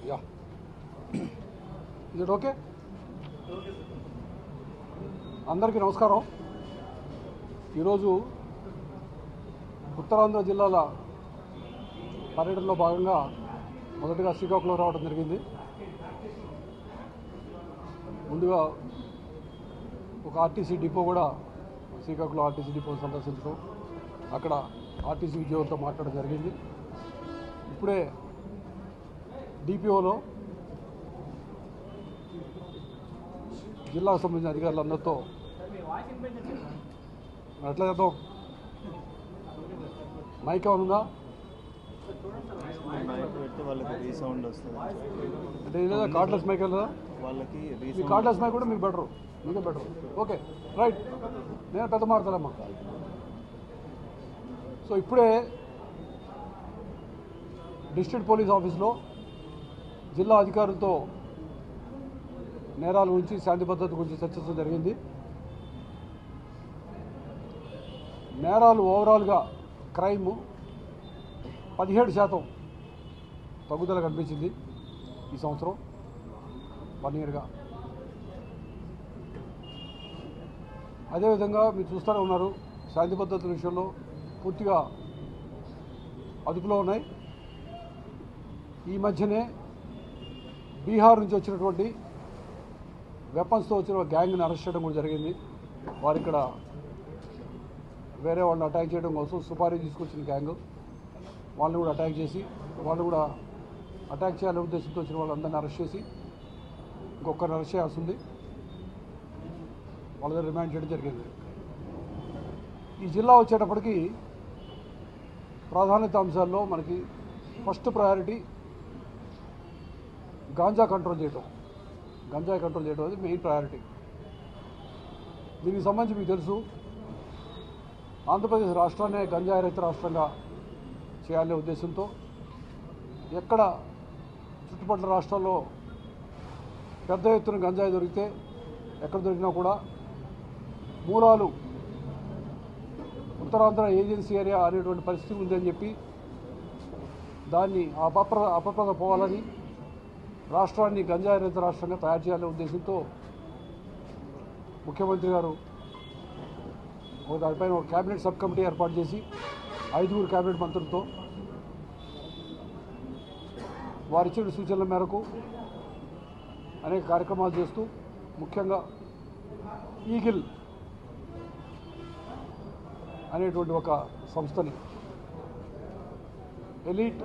Yeah ఇది okay. అందరికీ నమస్కారం. ఈరోజు ఉత్తరాంధ్ర జిల్లాల పర్యటనలో భాగంగా మొదటగా శ్రీకాకుళం రావడం జరిగింది. ముందుగా ఒక ఆర్టీసీ డిపో కూడా శ్రీకాకుళం ఆర్టీసీ డిపో సందర్శించడం, అక్కడ ఆర్టీసీ ఉద్యోగులతో మాట్లాడడం జరిగింది. ఇప్పుడే డిపిఓలో జిల్లాకు సంబంధించిన అధికారులందరితో ఎట్లా చేద్దాం, మైక్ ఏమన్నా అంటే లేదా కార్డ్లెస్ మైక్ లేదా మీ కార్డ్లెస్ మైక్ కూడా మీకు బెటరు, మీకే బెటరు. ఓకే రైట్, నేను పెద్ద మాట్లాడతానమ్మా. సో ఇప్పుడే డిస్ట్రిక్ట్ పోలీస్ ఆఫీస్లో జిల్లా అధికారులతో నేరాల గురించి, శాంతి భద్రత గురించి చర్చించడం జరిగింది. నేరాలు ఓవరాల్గా క్రైమ్ 17% తగ్గుదల కనిపించింది ఈ సంవత్సరం 1 ఇయర్గా. అదేవిధంగా మీరు చూస్తూనే ఉన్నారు, శాంతి భద్రతల విషయంలో పూర్తిగా అదుపులో ఉన్నాయి. ఈ మధ్యనే బీహార్ నుంచి వచ్చినటువంటి వెపన్స్తో వచ్చిన గ్యాంగ్ని అరెస్ట్ చేయడం కూడా జరిగింది. వారు ఇక్కడ వేరే వాళ్ళని అటాక్ చేయడం కోసం సుపారీ తీసుకొచ్చిన గ్యాంగ్, వాళ్ళని కూడా అటాక్ చేసి, వాళ్ళు కూడా అటాక్ చేయాలనే ఉద్దేశంతో వచ్చిన వాళ్ళందరినీ అరెస్ట్ చేసి ఇంకొకరిని అరెస్ట్ చేయాల్సి ఉంది. వాళ్ళ దగ్గర రిమాండ్ చేయడం జరిగింది. ఈ జిల్లా వచ్చేటప్పటికి ప్రాధాన్యత అంశాల్లో మనకి ఫస్ట్ ప్రయారిటీ గాంజాయి కంట్రోల్ చేయడం అనేది మెయిన్ ప్రయారిటీ. దీనికి సంబంధించి మీకు తెలుసు, ఆంధ్రప్రదేశ్ రాష్ట్రాన్ని గంజాయి రహిత రాష్ట్రంగా చేయాలనే ఉద్దేశంతో ఎక్కడ చుట్టుపక్కల రాష్ట్రాల్లో పెద్ద ఎత్తున గంజాయి దొరికితే, ఎక్కడ దొరికినా కూడా మూలాలు ఉత్తరాంధ్ర ఏజెన్సీ ఏరియా అనేటువంటి పరిస్థితి ఉందని చెప్పి దాన్ని అపప్రద పోవాలని, రాష్ట్రాన్ని గంజాయి రహిత రాష్ట్రంగా తయారు చేయాలనే ఉద్దేశంతో ముఖ్యమంత్రి గారు దానిపైన ఒక క్యాబినెట్ సబ్ కమిటీ ఏర్పాటు చేసి 5 క్యాబినెట్ మంత్రులతో వారిచ్చిన సూచనల మేరకు అనేక కార్యక్రమాలు చేస్తూ, ముఖ్యంగా ఈగిల్ అనేటువంటి ఒక సంస్థని, elite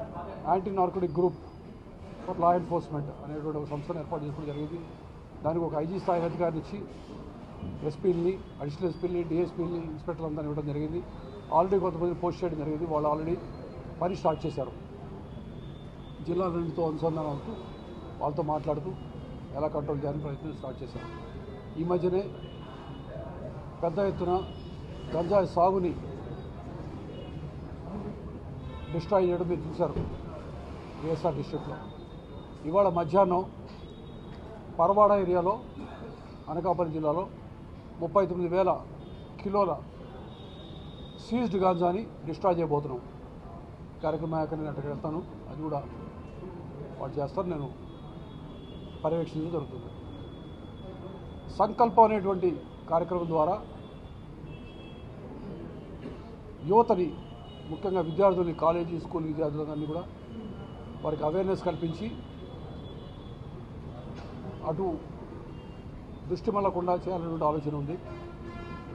anti narcotic group for law enforcement అనేటువంటి ఒక సంస్థను ఏర్పాటు చేసుకోవడం జరిగింది. దానికి ఒక ఐజీ స్థాయి అధికారిని ఇచ్చి ఎస్పీలని, అడిషనల్ ఎస్పీలని, డిఎస్పీలని, ఇన్స్పెక్టర్లు అందరినీ ఇవ్వడం జరిగింది. ఆల్రెడీ కొంతమంది పోస్ట్ చేయడం జరిగింది. వాళ్ళు ఆల్రెడీ పని స్టార్ట్ చేశారు. జిల్లాలన్నింటితో అనుసంధానం అవుతూ వాళ్ళతో మాట్లాడుతూ ఎలా కంట్రోల్ చేయాలని ప్రయత్నం స్టార్ట్ చేశారు. ఈ మధ్యనే పెద్ద ఎత్తున గంజాయి సాగుని డిస్ట్రాయ్ చేయడం మీరు చూశారు వైఎస్ఆర్ డిస్ట్రిక్ట్లో. ఇవాళ మధ్యాహ్నం పరవాడ ఏరియాలో, అనకాపల్లి జిల్లాలో 39,000 కిలోల సీజ్డ్ గాంజాని డిస్ట్రాయ్ చేయబోతున్నాం. కార్యక్రమం అయ్యాక నేను అక్కడికి వెళ్తాను, అది కూడా వాళ్ళు చేస్తారు, నేను పర్యవేక్షించడం జరుగుతుంది. సంకల్పం అనేటువంటి కార్యక్రమం ద్వారా యువతని, ముఖ్యంగా విద్యార్థుల్ని, కాలేజీ స్కూల్ విద్యార్థులందరినీ కూడా వారికి అవేర్నెస్ కల్పించి అటు దృష్టి మళ్ళకుండా చేయాలనేటువంటి ఆలోచన ఉంది.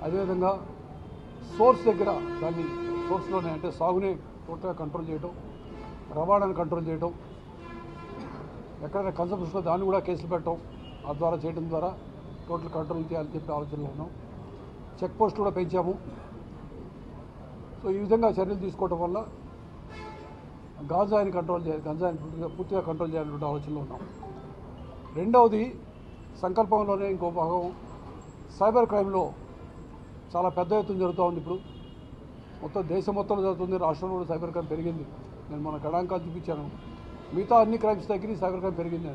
అదేవిధంగా సోర్స్ దగ్గర దాన్ని సోర్స్లోనే, అంటే సాగునే టోటల్గా కంట్రోల్ చేయడం, రవాణాను కంట్రోల్ చేయడం, ఎక్కడైనా కన్సంప్షన్లో దాన్ని కూడా కేసులు పెట్టడం, ఆ ద్వారా చేయడం ద్వారా టోటల్ కంట్రోల్ చేయాలని చెప్పి ఆలోచనలో ఉన్నాం. చెక్ పోస్ట్ కూడా పెంచాము. సో ఈ విధంగా చర్యలు తీసుకోవడం వల్ల గంజాయిని పూర్తిగా కంట్రోల్ చేయాలనే ఆలోచనలో ఉన్నాం. రెండవది, సంకల్పంలోనే ఇంకో భాగం సైబర్ క్రైమ్లో చాలా పెద్ద ఎత్తున జరుగుతూ ఉంది. ఇప్పుడు మొత్తం దేశం మొత్తంలో జరుగుతుంది, రాష్ట్రంలో కూడా సైబర్ క్రైమ్ పెరిగింది. నేను మన గణాంకాలు చూపించాను, మిగతా అన్ని క్రైమ్స్ దగ్గర సైబర్ క్రైమ్ పెరిగింది.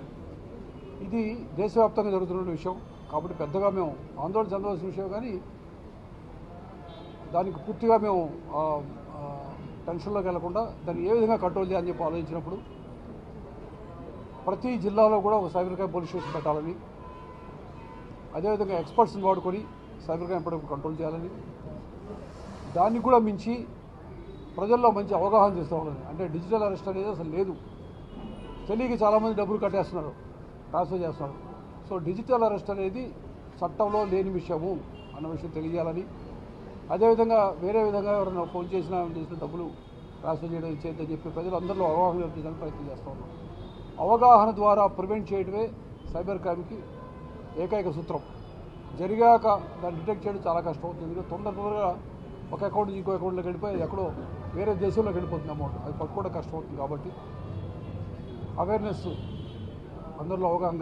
ఇది దేశవ్యాప్తంగా జరుగుతున్న విషయం కాబట్టి పెద్దగా మేము ఆందోళన చెందవలసిన విషయం, కానీ దానికి పూర్తిగా మేము టెన్షన్లోకి వెళ్లకుండా దాన్ని ఏ విధంగా కంట్రోల్ చేయాలని చెప్పి ఆలోచించినప్పుడు ప్రతి జిల్లాలో కూడా ఒక సైబర్ క్రైమ్ పోలీస్ స్టేషన్ పెట్టాలని, అదేవిధంగా ఎక్స్పర్ట్స్ని వాడుకొని సైబర్ క్రైమ్ ఎప్పటికప్పుడు కంట్రోల్ చేయాలని, దాన్ని కూడా మించి ప్రజల్లో మంచి అవగాహన తీసుకోవాలని. అంటే డిజిటల్ అరెస్ట్ అనేది అసలు లేదు, తెలియక చాలామంది డబ్బులు కట్టేస్తున్నారు, ట్రాన్స్ఫర్ చేస్తున్నారు. సో డిజిటల్ అరెస్ట్ అనేది చట్టంలో లేని విషయము అన్న విషయం తెలియజేయాలని, అదేవిధంగా వేరే విధంగా ఎవరైనా ఫోన్ చేసినా డబ్బులు ట్రాన్స్ఫర్ చేయడం ఇచ్చేదని చెప్పి ప్రజలందరిలో అవగాహన కల్పించడానికి ప్రయత్నం చేస్తూ ఉన్నాం. అవగాహన ద్వారా ప్రివెంట్ చేయడమే సైబర్ క్రైమ్కి ఏకైక సూత్రం. జరిగాక దాన్ని డిటెక్ట్ చేయడం చాలా కష్టం అవుతుంది. ఎందుకంటే తొందరగా ఒక అకౌంట్ నుంచి ఇంకో అకౌంట్లోకి వెళ్ళిపోయి ఎక్కడో వేరే దేశంలోకి వెళ్ళిపోతుంది అమౌంట్, అది పట్టుకోవడం కష్టం అవుతుంది. కాబట్టి అవేర్నెస్ అందరిలో అవగాహన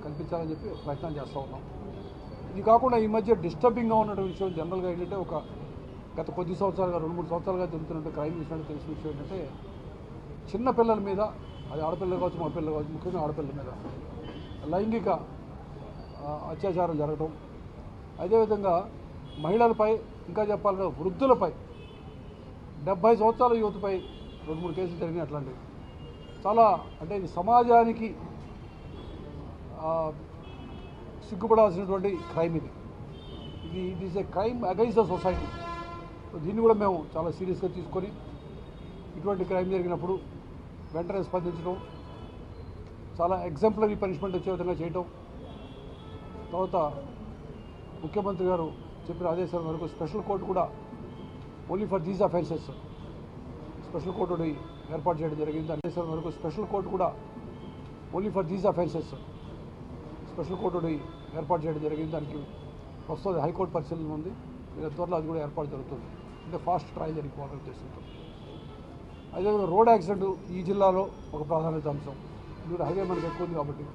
కల్పించాలని చెప్పి ప్రయత్నం చేస్తూ ఉన్నాం. ఇది కాకుండా ఈ మధ్య డిస్టర్బింగ్గా ఉన్న విషయం జనరల్గా ఏంటంటే, ఒక గత కొద్ది సంవత్సరాలుగా 2-3 సంవత్సరాలుగా జరుగుతున్నట్టు క్రైమ్ విషయాన్ని తెలిసిన విషయం ఏంటంటే, చిన్న పిల్లల మీద, అది ఆడపిల్లలు కావచ్చు మగ పిల్లలు కావచ్చు, ముఖ్యంగా ఆడపిల్లల మీద లైంగిక అత్యాచారం జరగడం, అదేవిధంగా మహిళలపై, ఇంకా చెప్పాలంటే వృద్ధులపై, 70 సంవత్సరాల యువతపై 2-3 కేసులు జరిగినాయి. అట్లాంటివి చాలా, అంటే ఇది సమాజానికి సిగ్గుపడాల్సినటువంటి క్రైమ్. ఇది it is a crime against the society. So దీన్ని కూడా మేము చాలా సీరియస్గా తీసుకొని ఇటువంటి క్రైమ్ జరిగినప్పుడు వెంటనే స్పందించడం, చాలా ఎగ్జాంపులరీ పనిష్మెంట్ వచ్చే విధంగా చేయటం, తర్వాత ముఖ్యమంత్రి గారు చెప్పిన ఆదేశాల వరకు స్పెషల్ కోర్టు కూడా only for these offences special court ఏర్పాటు చేయడం జరిగింది. ఆదేశాల వరకు స్పెషల్ కోర్టు కూడా only for these offences special court ఏర్పాటు చేయడం జరిగింది. దానికి ప్రస్తుతం హైకోర్టు పరిశీలన ఉంది. త్వరలో అది కూడా ఏర్పాటు జరుగుతుంది. అంటే ఫాస్ట్ ట్రయల్ జరిగిపోవాలని ఉద్దేశంతో. అదేవిధంగా రోడ్ యాక్సిడెంట్ ఈ జిల్లాలో ఒక ప్రాధాన్యత అంశం. ఎందుకంటే హైవే మనకు ఎక్కువ ఉంది కాబట్టి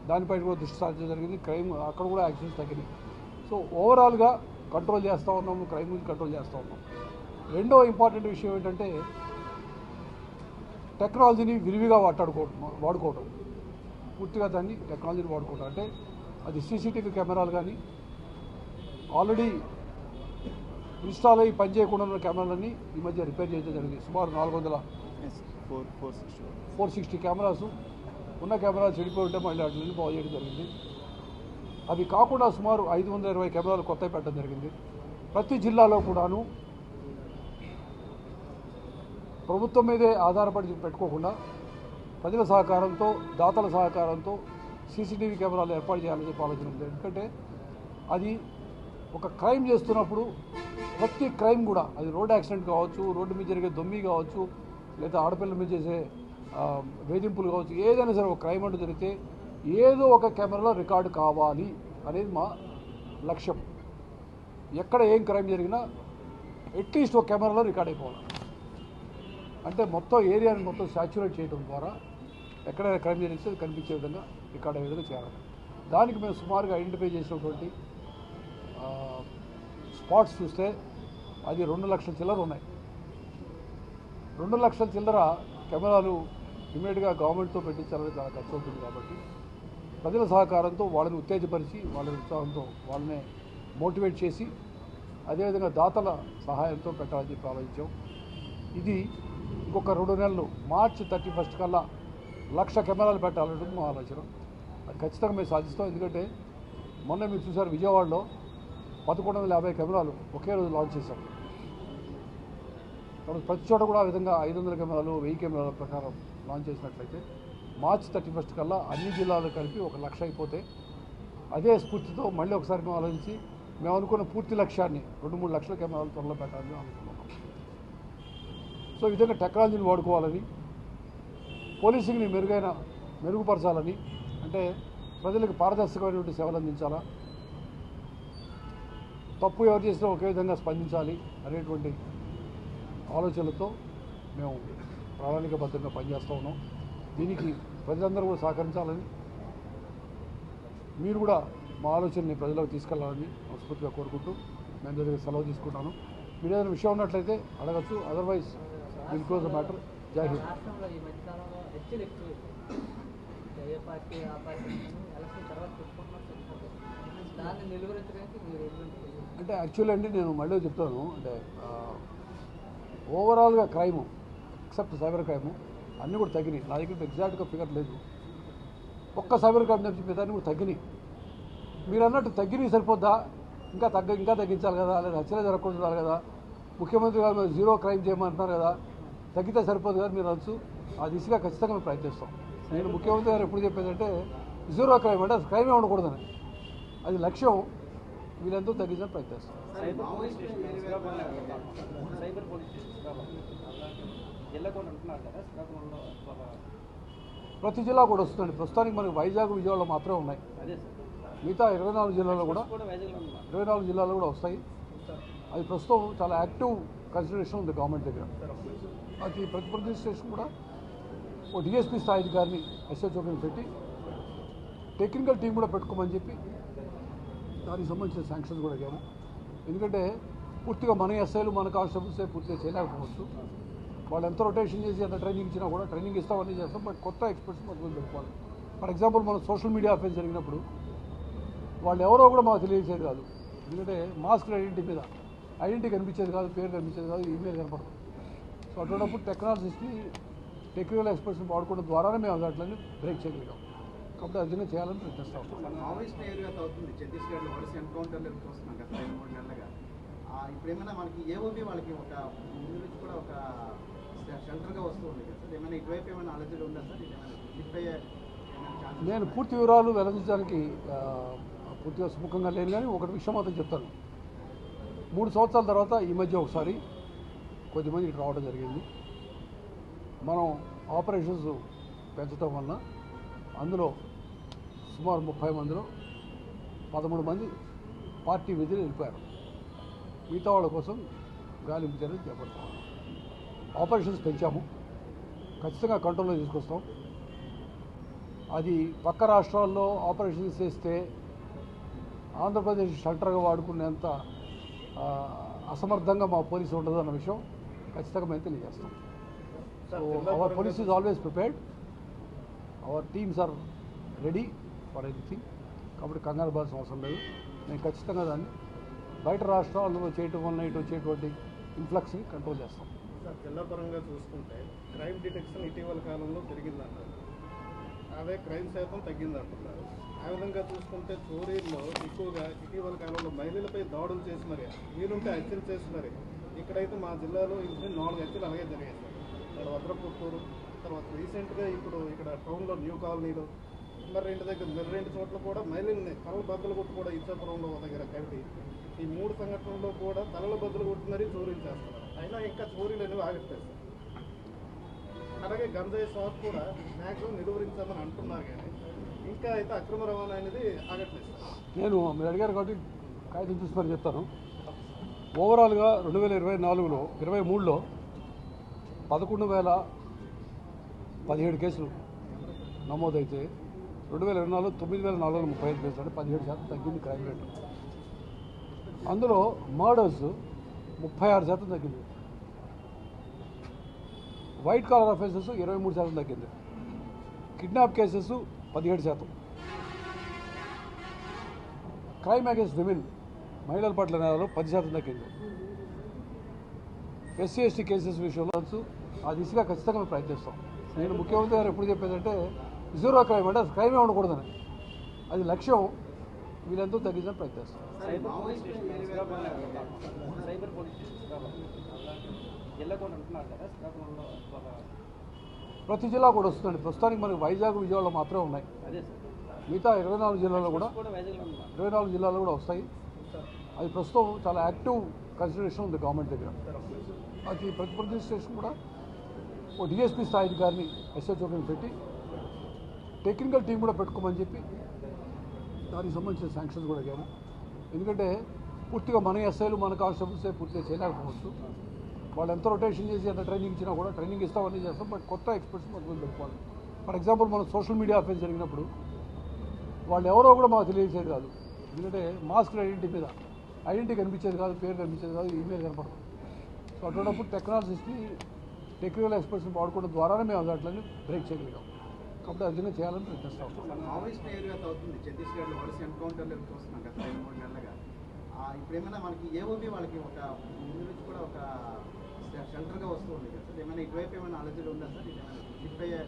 దానిపైన కూడా దృష్టి సారించడం జరిగింది. క్రైమ్ అక్కడ కూడా యాక్సిడెంట్స్ తగ్గినాయి. సో ఓవరాల్గా కంట్రోల్ చేస్తూ ఉన్నాము, క్రైమ్ గురించి కంట్రోల్ చేస్తూ ఉన్నాం. రెండో ఇంపార్టెంట్ విషయం ఏంటంటే, టెక్నాలజీని విరివిగా వాడుకోవటం, పూర్తిగా దాన్ని టెక్నాలజీని వాడుకోవటం. అంటే అది సీసీటీవీ కెమెరాలు కానీ, ఆల్రెడీ ఇన్స్టాల్ అయ్యి పనిచేయకుండా ఉన్న కెమెరాలన్నీ ఈ మధ్య రిపేర్ చేయడం జరిగింది. సుమారు 460 కెమెరాస్ ఉన్న కెమెరాలు చెడిపోయి ఉంటే మళ్ళీ వాటిని బాగు చేయడం జరిగింది. అవి కాకుండా సుమారు 520 కెమెరాలు కొత్తవి పెట్టడం జరిగింది. ప్రతి జిల్లాలో కూడాను ప్రభుత్వం మీదే ఆధారపడి పెట్టుకోకుండా ప్రజల సహకారంతో, దాతల సహకారంతో సీసీటీవీ కెమెరాలు ఏర్పాటు చేయాలని చెప్పి ఆలోచన ఉంది. ఎందుకంటే అది ఒక క్రైమ్ చేస్తున్నప్పుడు ప్రతి క్రైమ్ కూడా, అది రోడ్ యాక్సిడెంట్ కావచ్చు, రోడ్డు మీద జరిగే దొమ్మి కావచ్చు, లేదా ఆడపిల్లల మీద చేసే వేధింపులు కావచ్చు, ఏదైనా సరే ఒక క్రైమ్ అంటూ జరిగితే ఏదో ఒక కెమెరాలో రికార్డు కావాలి అనేది మా లక్ష్యం. ఎక్కడ ఏం క్రైమ్ జరిగినా అట్లీస్ట్ ఒక కెమెరాలో రికార్డ్ అయిపోవాలి. అంటే మొత్తం ఏరియాని మొత్తం సాచ్యురేట్ చేయడం ద్వారా ఎక్కడైనా క్రైమ్ జరిగితే కనిపించే విధంగా రికార్డ్ అయ్యే విధంగా చేయాలి. దానికి మేము సుమారుగా ఐడెంటిఫై చేసినటువంటి స్పాట్స్ చూస్తే అది 2 లక్షల చిల్లర ఉన్నాయి. 2 లక్షల చిల్లర కెమెరాలు ఇమీడియట్గా గవర్నమెంట్తో పెట్టించాలని చాలా ఖర్చు అవుతుంది. కాబట్టి ప్రజల సహకారంతో వాళ్ళని ఉత్తేజపరిచి, వాళ్ళ ఉత్సాహంతో వాళ్ళని మోటివేట్ చేసి, అదేవిధంగా దాతల సహాయంతో పెట్టాలని చెప్పి ఆలోచించాం. ఇది ఇంకొక 2 నెలలు మార్చి 31 కల్లా 1,00,000 కెమెరాలు పెట్టాలనేది మా ఆలోచన. అది ఖచ్చితంగా మేము సాధిస్తాం. ఎందుకంటే మొన్న మీరు చూసారు, విజయవాడలో 1150 కెమెరాలు ఒకే రోజు లాంచ్ చేశాం. కాబట్టి ప్రతి చోట కూడా ఆ విధంగా 500 కెమెరాలు, 1000 కెమెరాల ప్రకారం లాంచ్ చేసినట్లయితే మార్చి 31 కల్లా అన్ని జిల్లాలు కలిపి 1,00,000 అయిపోతే, అదే స్ఫూర్తితో మళ్ళీ ఒకసారి మేము ఆలోచించి మేము అనుకున్న పూర్తి లక్ష్యాన్ని 2-3 లక్షల కెమెరాలు త్వరలో పెట్టాలని అనుకున్నాం. సో ఈ విధంగా టెక్నాలజీని వాడుకోవాలని, పోలీసింగ్ని మెరుగుపరచాలని, అంటే ప్రజలకు పారదర్శకమైనటువంటి సేవలు అందించాలా, తప్పు ఎవరు చేసినా ఒకే విధంగా స్పందించాలి అనేటువంటి ఆలోచనలతో మేము ప్రణాళికాబద్ధంగా పనిచేస్తూ ఉన్నాం. దీనికి ప్రజలందరూ కూడా సహకరించాలని, మీరు కూడా మా ఆలోచనని ప్రజలకు తీసుకెళ్లాలని మనస్ఫూర్తిగా కోరుకుంటూ మేము దగ్గర సెలవు తీసుకుంటాను. మీరు ఏదైనా విషయం ఉన్నట్లయితే అడగచ్చు, otherwise will close the matter. జై హింద్. అంటే యాక్చువల్లీ అండి, నేను మళ్ళీ చెప్తాను, అంటే ఓవరాల్గా క్రైము ఎక్సెప్ట్ సైబర్ క్రైము అన్నీ కూడా తగ్గినాయి. నా దగ్గర ఎగ్జాక్ట్గా ఫిగర్ లేదు. ఒక్క సైబర్ క్రైమ్ చెప్పేదాన్ని కూడా తగ్గినాయి. మీరు అన్నట్టు తగ్గినాయి సరిపోద్దా? ఇంకా తగ్గించాలి కదా, లేదా హత్యలే జరగకూడదు కదా, ముఖ్యమంత్రి గారు జీరో క్రైమ్ చేయమంటున్నారు కదా, తగ్గితే సరిపోదు కదా మీరు అనొచ్చు. ఆ దిశగా ఖచ్చితంగా మేము ప్రయత్నిస్తాం. నేను ముఖ్యమంత్రి గారు ఎప్పుడు చెప్పేదంటే జీరో క్రైమ్ అంటే క్రైమే ఉండకూడదని, అది లక్ష్యం. వీళ్ళంతా తగ్గించడానికి ప్రయత్నిస్తాం. ప్రతి జిల్లా కూడా వస్తుందండి. ప్రస్తుతానికి మనకి వైజాగ్, విజయవాడలో మాత్రమే ఉన్నాయి. మిగతా 24 జిల్లాల్లో కూడా వస్తాయి. అది ప్రస్తుతం చాలా యాక్టివ్ కన్సిడరేషన్ ఉంది గవర్నమెంట్ దగ్గర. అది ప్రతి స్టేషన్ కూడా ఓ డిఎస్పీ స్థాయి అధికారిని ఎస్హెచ్ఓని పెట్టి టెక్నికల్ టీం కూడా పెట్టుకోమని చెప్పి దానికి సంబంధించిన శాంక్షన్స్ కూడా అయ్యాము. ఎందుకంటే పూర్తిగా మన ఎస్ఐలు, మన కానిస్టేబుల్సే పూర్తిగా చేయలేకపోవచ్చు. వాళ్ళు ఎంత రొటేషన్ చేసి ఎంత ట్రైనింగ్ ఇచ్చినా కూడా ట్రైనింగ్ ఇస్తామని చేస్తాం. బట్ కొత్త ఎక్స్పర్ట్స్ మొదలు పెట్టుకోవాలి. ఫర్ ఎగ్జాంపుల్ మనం సోషల్ మీడియా అఫెన్స్ జరిగినప్పుడు వాళ్ళు ఎవరో కూడా మాకు తెలియచేది కాదు. ఎందుకంటే మాస్క్ ఐడెంటిటీ కనిపించేది కాదు, పేరు కనిపించేది కాదు, ఈమెయిల్ కనపడదు. సో అటువంటిప్పుడు టెక్నికల్ ఎక్స్పర్ట్స్ని వాడుకోవడం ద్వారానే మేము వాటిని బ్రేక్ చేయగలిగాం. కాబట్టి అర్థంగా చేయాలని ప్రయత్నిస్తాం. ఇప్పుడేమైనా మనకి ఏఓబి వాళ్ళకి ఒక ముందు నుంచి కూడా ఒక షెల్టర్గా వస్తూ ఉంది కదా సార్, ఏమైనా ఇటువైపు ఏమైనా ఆలోచన ఉందా సార్? షిఫ్ట్ అయ్యే నేను పూర్తి వివరాలు వెల్లడించడానికి పూర్తిగా సుముఖంగా లేను, కానీ ఒకటి విషయం మాత్రం చెప్తాను. 3 సంవత్సరాల తర్వాత ఈ మధ్య ఒకసారి కొద్దిమంది ఇటు రావడం జరిగింది. మనం ఆపరేషన్స్ పెంచడం వలన అందులో సుమారు 30 మందిలో 13 మంది పార్టీ విధులు వెళ్ళిపోయారు. మిగతా వాళ్ళ కోసం గాలింపు చర్యలు చేపడతాం. ఆపరేషన్స్ పెంచాము, ఖచ్చితంగా కంట్రోల్లో తీసుకొస్తాం. అది పక్క రాష్ట్రాల్లో ఆపరేషన్స్ చేస్తే ఆంధ్రప్రదేశ్ షెల్టర్గా వాడుకునేంత అసమర్థంగా మా పోలీసు ఉండదు అన్న విషయం ఖచ్చితంగా మేము తెలియజేస్తాం. So our police is always prepared, our teams are ready for anything. కాబట్టి కంగారు పడాల్సిన అవసరం లేదు. మేము ఖచ్చితంగా దాన్ని బయట రాష్ట్రాల్లో చేయటం వల్ల ఇటు వచ్చేటువంటి ఇన్ఫ్లక్స్ని కంట్రోల్ చేస్తాం. సార్, జిల్లా పరంగా చూసుకుంటే క్రైమ్ డిటెక్షన్ ఇటీవల కాలంలో పెరిగిందంటారు, అదే క్రైమ్ శాతం తగ్గిందంటున్నారు. ఆ విధంగా చూసుకుంటే చోరీల్లో ఎక్కువగా ఇటీవల కాలంలో మహిళలపై దాడులు చేసి మరి వీలుంటే హత్యలు చేసి మరి ఇక్కడైతే మా జిల్లాలో ఇన్సిడెంట్ 4 హత్యలు అలాగే జరిగాయి సార్. ఇక్కడ వద్రపుత్తూరు, తర్వాత రీసెంట్గా ఇప్పుడు ఇక్కడ టౌన్లో న్యూ కాలనీలో, మరి 2 చోట్ల కూడా మహిళల్ని తలల బద్దలు కొట్టు కూడా ఇచ్చాపురంలో దగ్గర కవిటి, ఈ 3 సంఘటనల్లో కూడా తలల బద్దలు కొట్టి మరీ చోరీలు చేస్తున్నారు. అయినా ఇంకా చోరీలు అనేవి ఆగట్లేదు సార్. అలాగే గంజాయి షాప్ కూడా మ్యాక్సిమం నిలువరించామని అంటున్నారు, కానీ ఇంకా అయితే అక్రమ రవాణా అనేది ఆగట్లేదు సార్. నేను మీరు అడిగారు కాబట్టి కాగితం చూసి మరి చెప్తాను. ఓవరాల్గా 2023లో 11,017 కేసులు నమోదైతే 2024లో 9,435 కేసులు, అంటే 17% తగ్గింది క్రైమ్ రేటు. అందులో మర్డర్స్ 36% తగ్గింది. వైట్ కాలర్ అఫెన్సెస్ 23% తగ్గింది. Kidnap cases 17%. Crime against women, మహిళల పట్ల నేరాలు 10% తగ్గింది. ఎస్సీ ఎస్టీ కేసెస్ విషయంలో ఆ దిశగా ఖచ్చితంగా మేము ప్రయత్నిస్తాం. నేను ముఖ్యమంత్రి గారు ఎప్పుడు చెప్పేదంటే జీరో క్రైమ్ అంటే క్రైమే ఉండకూడదని, అది లక్ష్యం. వీళ్ళంతా తగ్గించడానికి ప్రయత్నిస్తాం. ప్రతి జిల్లా కూడా వస్తుందండి. ప్రస్తుతానికి మనకి వైజాగ్, విజయవాడలో మాత్రమే ఉన్నాయి. మిగతా 24 జిల్లాల్లో కూడా వస్తాయి. అది ప్రస్తుతం చాలా యాక్టివ్ కన్సిడరేషన్ ఉంది గవర్నమెంట్ దగ్గర. అది ప్రతి స్టేషన్ కూడా ఓ డిఎస్పీ స్థాయి అధికారిని ఎస్హెచ్ఓని పెట్టి టెక్నికల్ టీం కూడా పెట్టుకోమని చెప్పి దానికి సంబంధించిన శాంక్షన్స్ కూడా అయ్యాము. ఎందుకంటే పూర్తిగా మన ఎస్ఐలు, మన కానిస్టేబుల్సే పూర్తిగా చేయలేకపోవచ్చు. వాళ్ళు ఎంత రొటేషన్ చేసి ఎంత ట్రైనింగ్ ఇచ్చినా కూడా ట్రైనింగ్ ఇస్తామని చేస్తాం. బట్ కొత్త ఎక్స్పర్ట్స్ మొదలు పెట్టుకోవాలి. ఫర్ ఎగ్జాంపుల్ మనం సోషల్ మీడియా అఫెన్స్ జరిగినప్పుడు వాళ్ళు ఎవరో కూడా మాకు తెలియచేది కాదు. ఎందుకంటే మాస్క్ ఐడెంటిటీ కనిపించేది కాదు, పేరు కనిపించేది కాదు, ఈమెయిల్ కనపడదు. సో అటువంటిప్పుడు టెక్నికల్ ఎక్స్పర్ట్స్ని వాడుకోవడం ద్వారానే మేము వాటిని బ్రేక్ చేయగలిగాం. కాబట్టి అర్థంగా చేయాలని ప్రయత్నిస్తాం. మావోయిస్ట్ ఏరియాతో అవుతుంది ఛత్తీస్గఢ్లో వరుస ఎన్కౌంటర్లు చూస్తున్నాం గత 2-3 నెలలుగా. ఇప్పుడేమైనా మనకి ఏఓబి వాళ్ళకి ఒక ముందు నుంచి కూడా ఒక షెల్టర్గా వస్తూ ఉంది కదా సార్, ఏమైనా ఇటువైపు ఏమైనా ఆలోచన ఉందా సార్? ఇదేమైనా షిఫ్ట్ అయ్యే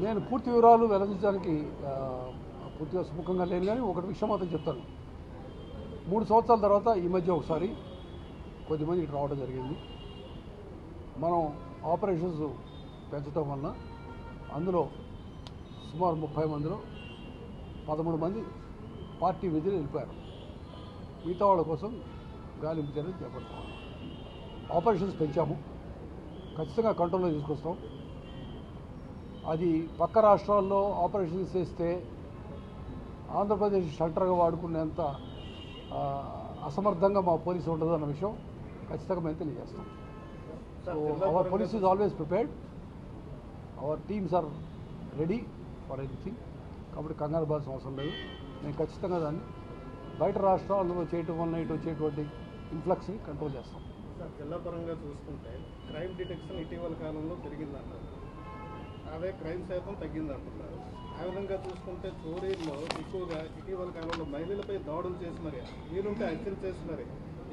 నేను పూర్తి వివరాలు వెల్లడించడానికి పూర్తిగా సుముఖంగా లేను, కానీ ఒకటి విషయం మాత్రం చెప్తాను. 3 సంవత్సరాల తర్వాత ఈ మధ్య ఒకసారి కొద్దిమంది ఇటు రావడం జరిగింది. మనం ఆపరేషన్స్ పెంచడం వలన అందులో సుమారు 30 మందిలో 13 మంది పార్టీ విధులు వెళ్ళిపోయారు. మిగతా వాళ్ళ కోసం గాలింపు చర్యలు చేపడతాం. ఆపరేషన్స్ పెంచాము, ఖచ్చితంగా కంట్రోల్లో తీసుకొస్తాం. అది పక్క రాష్ట్రాల్లో ఆపరేషన్స్ చేస్తే ఆంధ్రప్రదేశ్ షెల్టర్గా వాడుకునేంత అసమర్థంగా మా పోలీసు ఉండదు అన్న విషయం ఖచ్చితంగా మేము తెలియజేస్తాం. So our police is always prepared, our teams are ready for anything. కాబట్టి కంగారు పడాల్సిన అవసరం లేదు. మేము ఖచ్చితంగా దాన్ని బయట రాష్ట్రాల్లో చేయటం వలన ఇటు వచ్చేటువంటి ఇన్ఫ్లక్స్ని కంట్రోల్ చేస్తాం. సార్, జిల్లా పరంగా చూసుకుంటే క్రైమ్ డిటెక్షన్ ఇటీవల కాలంలో పెరిగిందన్నారు, అదే క్రైమ్ శాతం తగ్గిందంటున్నారు. ఆ విధంగా చూసుకుంటే చోరీల్లో ఎక్కువగా ఇటీవల కాలంలో మహిళలపై దాడులు చేసి మరి వీలుంటే హత్యలు చేసి మరి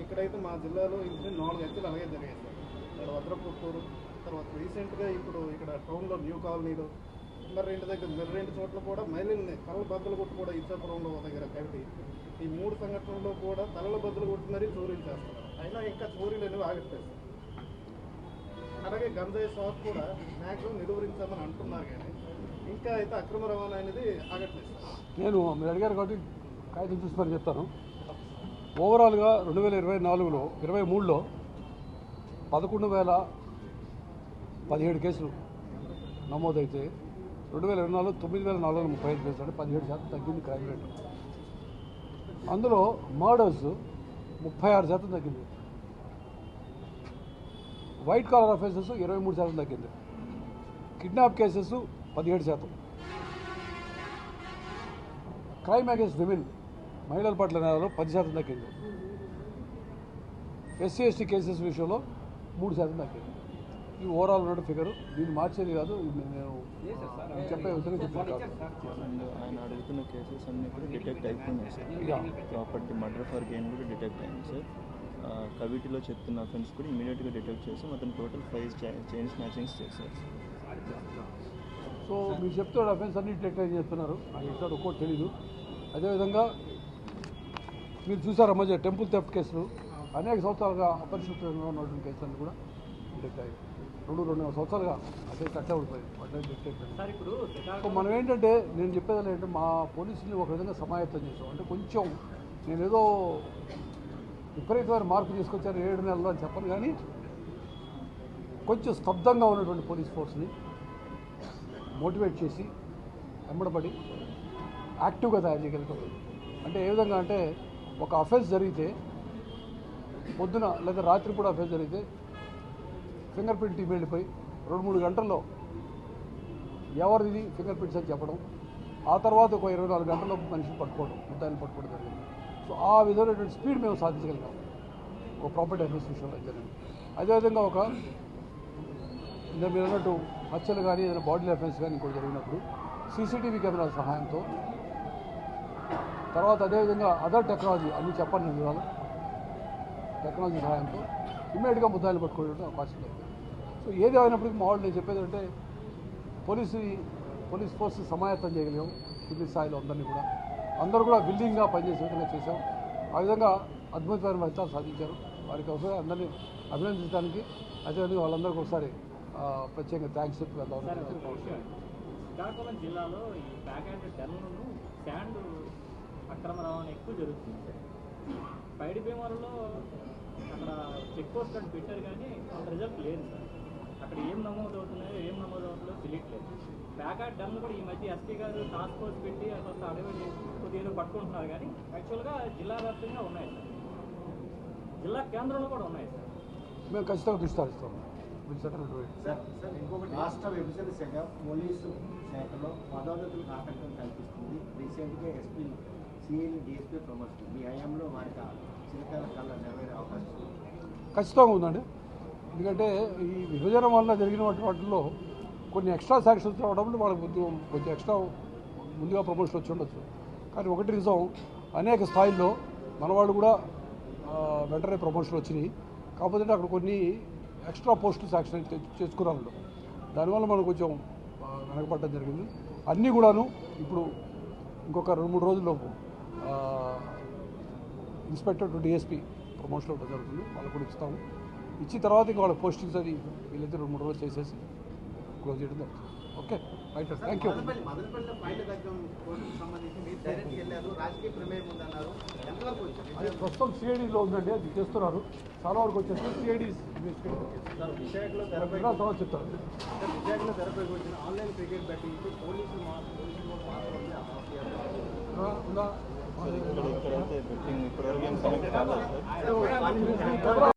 ఇక్కడైతే మా జిల్లాలో ఇంటి 4 హత్యలు అలాగే జరిగాయి సార్. ఇక్కడ వద్రపుత్తూరు, తర్వాత రీసెంట్గా ఇప్పుడు ఇక్కడ టౌన్లో న్యూ కాలనీలో మరి 2 చోట్ల కూడా మహిళల్ని తలల బద్దలు కొట్టి కూడా ఇచ్చాపురంలో దగ్గర కవిటి ఈ 3 సంఘటనల్లో కూడా తలల బద్దలు కొట్టి మరీ చోరీలు చేస్తున్నారు. అయినా ఇంకా చోరీలు అనేవి ఆగట్లేదు. అలాగే గంజాయి షాప్ కూడా మ్యాక్సిమం నిలువరించామని అంటున్నారు, కానీ ఇంకా అయితే అక్రమ రవాణా అనేది ఆగట్లేదు. నేను మీరు అడిగారు కాబట్టి కాగితం చూసి మరి చెప్తాను. ఓవరాల్గా 2024లో 23లో 11,017 కేసులు నమోదైతే 2024లో 9,435 కేసులు, అంటే 17% తగ్గింది క్రైమ్ రేటు. అందులో మర్డర్స్ 36% తగ్గింది. వైట్ కాలర్ అఫెన్సెస్ 23% తగ్గింది. Kidnap cases 17%. Crime against women, మహిళల పట్ల నేరాలు 10% తగ్గింది. SC ST కేసెస్ విషయంలో 3% తగ్గింది. ఈ ఓవరాల్ ఉన్న ఫిగర్, దీన్ని మార్చేది కాదు. నేను చెప్పే విధంగా చెప్పాను. ఆయన అడుగుతున్న కేసెస్ అన్నీ కూడా డిటెక్ట్ అయిపోయినాయి sir. Property murder for gain కూడా డిటెక్ట్ అయింది సార్. కవిటిలో చెప్తున్న అఫెన్స్ కూడా ఇమీడియట్గా డిటెక్ట్ చేసి మొత్తం టోటల్ 5 చైన్ స్నాచింగ్స్ చేశారు. సో మీరు చెప్తున్న అఫెన్స్ అన్ని డిటెక్ట్ అయ్యి చెప్తున్నారు, నాకు ఎక్కడ ఒక్కోటి తెలీదు. అదేవిధంగా మీరు చూసారు మధ్య టెంపుల్ థెఫ్ట్ కేసులు అనేక సంవత్సరాలుగా అపరిశుభ్రంగా ఉన్నటువంటి కేసులు కూడా డిటెక్ట్ అయ్యాయి. 2-2.5 సంవత్సరాలుగా అదే కట్టే ఉండిపోయింది వాటిని డిటెక్ట్ అయ్యింది. సో మనం ఏంటంటే, నేను చెప్పేది ఏంటంటే, మా పోలీసుని ఒక విధంగా సమాయత్తం చేసాం. అంటే కొంచెం నేనేదో విపరీతమైన మార్పు తీసుకొచ్చాను 7 నెలల్లో అని చెప్పను, కానీ కొంచెం స్తబ్దంగా ఉన్నటువంటి పోలీస్ ఫోర్స్ని మోటివేట్ చేసి వెంబడబడి యాక్టివ్గా తయారు చేయగలుగుతాం. అంటే ఏ విధంగా అంటే, ఒక అఫెన్స్ జరిగితే పొద్దున లేదా రాత్రి కూడా అఫెన్స్ జరిగితే ఫింగర్ ప్రింట్ టీమ్ వెళ్ళిపోయి 2-3 గంటల్లో ఎవరిది ఫింగర్ ప్రింట్స్ అని చెప్పడం, ఆ తర్వాత ఒక 24 గంటల్లో మనిషిని పట్టుకోవడం, ముద్దాయిని పట్టుకోవడం జరిగింది. సో ఆ విధమైనటువంటి స్పీడ్ మేము సాధించగలిగాం ఒక ప్రాపర్టీ అఫెన్స్ విషయంలో జరిగింది. అదేవిధంగా ఒక ఇంకా మీరు అన్నట్టు హత్యలు కానీ ఏదైనా బాడీ అఫెన్స్ కానీ ఇంకోటి జరిగినప్పుడు CCTV కెమెరాల సహాయంతో, తర్వాత అదేవిధంగా అదర్ టెక్నాలజీ అన్నీ చెప్పండి నేను ఇవాళ, టెక్నాలజీ సహాయంతో ఇమ్మీడియట్గా ముద్దాయిలు పట్టుకోవడం అవకాశం లేదు. సో ఏది అయినప్పటికీ మా వాళ్ళు నేను చెప్పేది అంటే, పోలీస్ ఫోర్స్ సమాయత్తం చేయగలిగాం కింది స్థాయిలో అందరూ కూడా విల్లింగ్గా పనిచేసే విధంగా చేశాం. ఆ విధంగా అద్భుతమైన ఫలితాలు సాధించారు. వారికి ఒకసారి అందరినీ అభినందించడానికి, అదేవిధంగా వాళ్ళందరికీ ఒకసారి ప్రత్యేకంగా థ్యాంక్స్ చెప్పి వెళ్దాం. శ్రీకాకుళం జిల్లాలో ఈ బ్యాక్ అండ్ డెన్ను శాండ్ అక్రమ రవాణా ఎక్కువ జరుగుతుంది సార్. పైడి భీమాలలో అక్కడ చెక్ పోస్ట్ అని పెట్టారు, కానీ అంత రిజల్ట్ లేదు సార్. అక్కడ ఏం నమోదవుతున్నాయో ఏం నమోదవుతుందో తెలియట్లేదు. బ్యాక్ అండ్ డెన్ కూడా ఈ మధ్య SP గారు టాస్క్ ఫోర్స్ పెట్టి అసలు అడవి కొద్దిగా పట్టుకుంటున్నారు, కానీ యాక్చువల్గా జిల్లా వ్యాప్తంగా ఉన్నాయి సార్, జిల్లా కేంద్రంలో కూడా ఉన్నాయి సార్. మేము ఖచ్చితంగా దృష్టి సారిస్తాం. సార్ ఇంకొకటి, రాష్ట్ర విభజన శాఖ పోలీసు శాఖలో పదోన్నతులకు ఆటంకం కల్పిస్తుంది. రీసెంట్గా SP CAని DSP ప్రమోషన్, మీ హయాంలో వారికి చిరకాల కాలం నెరవేరే అవకాశం ఖచ్చితంగా ఉందండి. ఎందుకంటే ఈ విభజన వల్ల జరిగిన వాటిలో కొన్ని ఎక్స్ట్రా శాంక్షన్స్ రావడం వాళ్ళకి కొంచెం ఎక్స్ట్రా ముందుగా ప్రమోషన్ వచ్చి ఉండొచ్చు. కానీ ఒకటి నిజం, అనేక స్థాయిల్లో మన వాళ్ళు కూడా వెంటనే ప్రమోషన్ వచ్చినాయి. కాకపోతే అక్కడ కొన్ని ఎక్స్ట్రా పోస్టులు శాంక్షన్ చేసుకున్నారు. దానివల్ల మనం కొంచెం వెనకపడడం జరిగింది. అన్నీ కూడాను ఇప్పుడు ఇంకొక 2-3 రోజుల్లోపు ఇన్స్పెక్టర్ టు డిఎస్పీ ప్రమోషన్ అవ్వడం జరుగుతుంది. వాళ్ళకు కూడా ఇస్తాము. ఇచ్చిన తర్వాత ఇంకా వాళ్ళ పోస్టింగ్స్ అది వీళ్ళైతే 2-3 రోజులు చేసేసి క్లోజ్ చేయడం జరుగుతుంది. Okay right sir, thank you. మదనపల్లిలో ఫైల్ దగ్గర కోర్టుకు సంబంధించి మీరు డైరెక్ట్గా వెళ్ళారు, రాజకీయ ప్రమేయం ఉందన్నారు, ఎంతవరకు వచ్చింది? అది ప్రస్తుతం సిఐడిలో ఉందండి, అది చేస్తున్నారు. చాలా వరకు వచ్చేసి సిఐడి సార్ విశాఖలో తెరపై తర్వాత చెప్తారు. విశాఖలో తెరపైకి వచ్చిన ఆన్లైన్ క్రికెట్ బెట్టింగ్ పోలీసులు ఉందా? ఇక్కడైతే బెట్టింగ్ ఇప్పటివరకు ఏం కనెక్ట్ కాలేదు సార్.